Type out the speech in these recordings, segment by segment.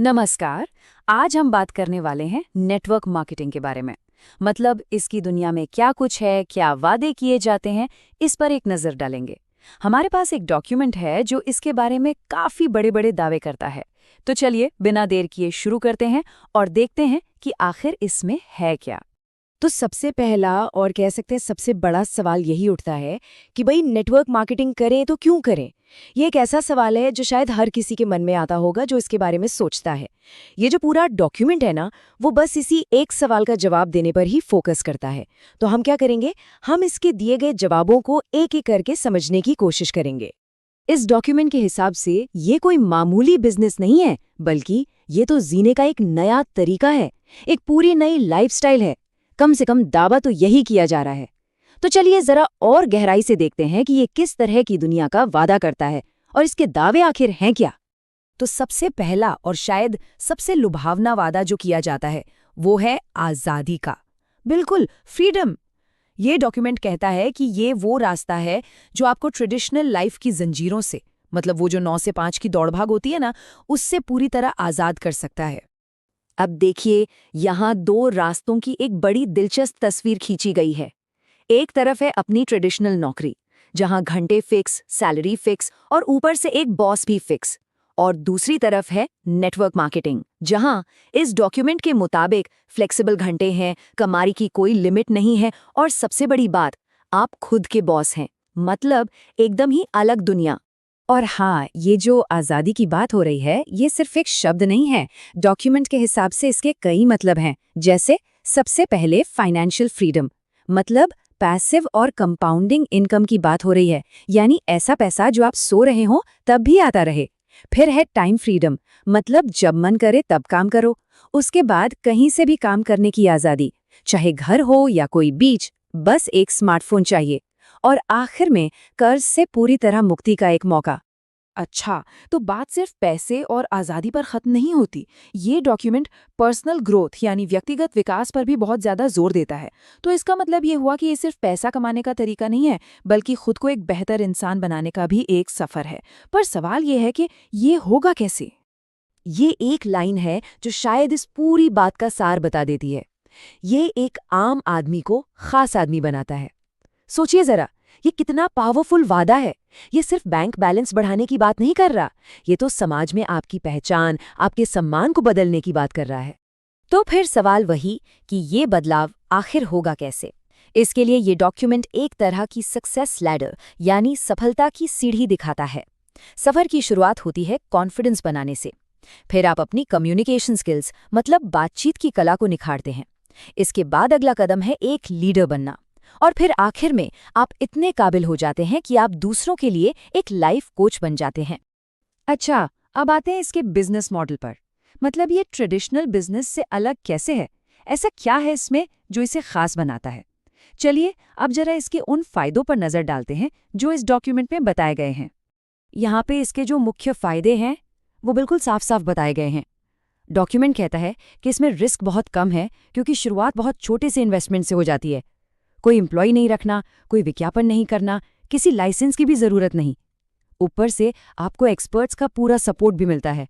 नमस्कार। आज हम बात करने वाले हैं नेटवर्क मार्केटिंग के बारे में। मतलब इसकी दुनिया में क्या कुछ है, क्या वादे किए जाते हैं, इस पर एक नज़र डालेंगे। हमारे पास एक डॉक्यूमेंट है जो इसके बारे में काफ़ी बड़े-बड़े दावे करता है। तो चलिए बिना देर किए शुरू करते हैं और देखते हैं कि आखिर इसमें है क्या। तो सबसे पहला और कह सकते हैं सबसे बड़ा सवाल यही उठता है कि भाई नेटवर्क मार्केटिंग करें तो क्यों करें। ये एक ऐसा सवाल है जो शायद हर किसी के मन में आता होगा जो इसके बारे में सोचता है। ये जो पूरा डॉक्यूमेंट है ना, वो बस इसी एक सवाल का जवाब देने पर ही फोकस करता है। तो हम क्या करेंगे, हम इसके दिए गए जवाबों को एक एक करके समझने की कोशिश करेंगे। इस डॉक्यूमेंट के हिसाब से ये कोई मामूली बिजनेस नहीं है, बल्कि ये तो जीने का एक नया तरीका है, एक पूरी नई लाइफस्टाइल है। कम से कम दावा तो यही किया जा रहा है। तो चलिए जरा और गहराई से देखते हैं कि ये किस तरह की दुनिया का वादा करता है और इसके दावे आखिर हैं क्या। तो सबसे पहला और शायद सबसे लुभावना वादा जो किया जाता है वो है आज़ादी का। बिल्कुल, फ्रीडम। ये डॉक्यूमेंट कहता है कि ये वो रास्ता है जो आपको ट्रेडिशनल लाइफ की जंजीरों से, मतलब वो जो 9 से 5 की दौड़भाग होती है ना, उससे पूरी तरह आज़ाद कर सकता है। अब देखिए, यहाँ दो रास्तों की एक बड़ी दिलचस्प तस्वीर खींची गई है। एक तरफ है अपनी ट्रेडिशनल नौकरी, जहाँ घंटे फिक्स, सैलरी फिक्स और ऊपर से एक बॉस भी फिक्स। और दूसरी तरफ है नेटवर्क मार्केटिंग, जहाँ इस डॉक्यूमेंट के मुताबिक फ्लेक्सिबल घंटे हैं, कमाई की कोई लिमिट नहीं है और सबसे बड़ी बात, आप खुद के बॉस हैं। मतलब एकदम ही अलग दुनिया। और हाँ, ये जो आज़ादी की बात हो रही है, ये सिर्फ एक शब्द नहीं है। डॉक्यूमेंट के हिसाब से इसके कई मतलब हैं। जैसे सबसे पहले फाइनेंशियल फ्रीडम, मतलब पैसिव और कंपाउंडिंग इनकम की बात हो रही है, यानी ऐसा पैसा जो आप सो रहे हो तब भी आता रहे। फिर है टाइम फ्रीडम, मतलब जब मन करे तब काम करो। उसके बाद कहीं से भी काम करने की आज़ादी, चाहे घर हो या कोई बीच, बस एक स्मार्टफोन चाहिए। और आखिर में कर्ज से पूरी तरह मुक्ति का एक मौका। अच्छा, तो बात सिर्फ पैसे और आज़ादी पर खत्म नहीं होती। ये डॉक्यूमेंट पर्सनल ग्रोथ यानी व्यक्तिगत विकास पर भी बहुत ज़्यादा जोर देता है। तो इसका मतलब ये हुआ कि ये सिर्फ पैसा कमाने का तरीका नहीं है, बल्कि खुद को एक बेहतर इंसान बनाने का भी एक सफ़र है। पर सवाल ये है कि ये होगा कैसे? ये एक लाइन है जो शायद इस पूरी बात का सार बता देती है। ये एक आम आदमी को खास आदमी बनाता है। सोचिए जरा, ये कितना पावरफुल वादा है। ये सिर्फ बैंक बैलेंस बढ़ाने की बात नहीं कर रहा, ये तो समाज में आपकी पहचान, आपके सम्मान को बदलने की बात कर रहा है। तो फिर सवाल वही कि ये बदलाव आखिर होगा कैसे। इसके लिए ये डॉक्यूमेंट एक तरह की सक्सेस लैडर यानी सफलता की सीढ़ी दिखाता है। सफर की शुरुआत होती है कॉन्फिडेंस बनाने से। फिर आप अपनी कम्युनिकेशन स्किल्स मतलब बातचीत की कला को निखारते हैं। इसके बाद अगला कदम है एक लीडर बनना। और फिर आखिर में आप इतने काबिल हो जाते हैं कि आप दूसरों के लिए एक लाइफ कोच बन जाते हैं। अच्छा, अब आते हैं इसके बिजनेस मॉडल पर। मतलब ये ट्रेडिशनल बिजनेस से अलग कैसे है? ऐसा क्या है इसमें जो इसे खास बनाता है? चलिए अब जरा इसके उन फायदों पर नजर डालते हैं जो इस डॉक्यूमेंट में बताए गए हैं। यहाँ पे इसके जो मुख्य फायदे हैं वो बिल्कुल साफ साफ बताए गए हैं। डॉक्यूमेंट कहता है कि इसमें रिस्क बहुत कम है, क्योंकि शुरुआत बहुत छोटे से इन्वेस्टमेंट से हो जाती है। कोई एम्प्लॉय नहीं रखना, कोई विज्ञापन नहीं करना, किसी लाइसेंस की भी जरूरत नहीं। ऊपर से आपको एक्सपर्ट्स का पूरा सपोर्ट भी मिलता है।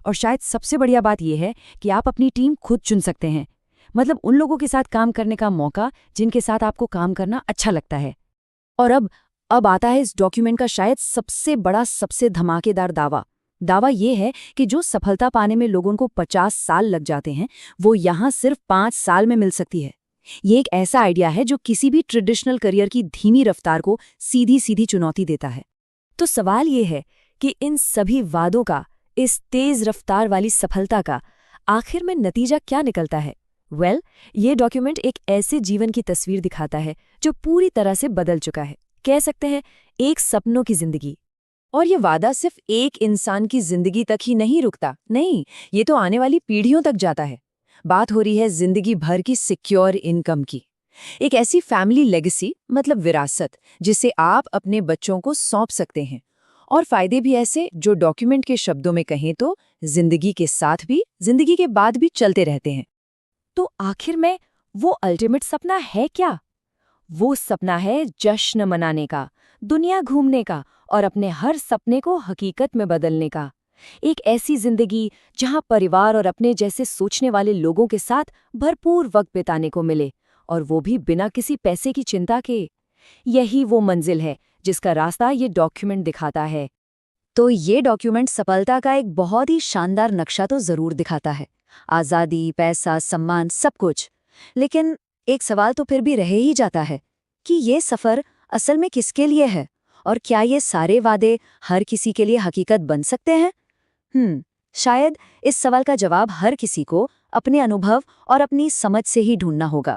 और शायद सबसे बढ़िया बात यह है कि आप अपनी टीम खुद चुन सकते हैं, मतलब उन लोगों के साथ काम करने का मौका जिनके साथ आपको काम करना अच्छा लगता है। और अब आता है इस डॉक्यूमेंट का शायद सबसे बड़ा, सबसे धमाकेदार दावा। दावा ये है कि जो सफलता पाने में लोगों को 50 साल लग जाते हैं, वो यहाँ सिर्फ 5 साल में मिल सकती है। ये एक ऐसा आइडिया है जो किसी भी ट्रेडिशनल करियर की धीमी रफ्तार को सीधी सीधी चुनौती देता है। तो सवाल ये है कि इन सभी वादों का, इस तेज रफ्तार वाली सफलता का आखिर में नतीजा क्या निकलता है? ये डॉक्यूमेंट एक ऐसे जीवन की तस्वीर दिखाता है जो पूरी तरह से बदल चुका है। कह सकते हैं एक सपनों की जिंदगी। और ये वादा सिर्फ एक इंसान की जिंदगी तक ही नहीं रुकता, नहीं, ये तो आने वाली पीढ़ियों तक जाता है। बात हो रही है जिंदगी भर की सिक्योर इनकम की, एक ऐसी फैमिली लेगेसी, मतलब विरासत, जिसे आप अपने बच्चों को सौंप सकते हैं। और फायदे भी ऐसे जो डॉक्यूमेंट के शब्दों में कहें तो जिंदगी के साथ भी, जिंदगी के बाद भी चलते रहते हैं। तो आखिर में वो अल्टीमेट सपना है क्या? वो सपना है जश्न मनाने का, दुनिया घूमने का और अपने हर सपने को हकीकत में बदलने का। एक ऐसी जिंदगी जहां परिवार और अपने जैसे सोचने वाले लोगों के साथ भरपूर वक्त बिताने को मिले, और वो भी बिना किसी पैसे की चिंता के। यही वो मंजिल है जिसका रास्ता ये डॉक्यूमेंट दिखाता है। तो ये डॉक्यूमेंट सफलता का एक बहुत ही शानदार नक्शा तो जरूर दिखाता है, आज़ादी, पैसा, सम्मान, सब कुछ। लेकिन एक सवाल तो फिर भी रह ही जाता है कि ये सफ़र असल में किसके लिए है, और क्या ये सारे वादे हर किसी के लिए हकीकत बन सकते हैं? शायद इस सवाल का जवाब हर किसी को अपने अनुभव और अपनी समझ से ही ढूंढना होगा।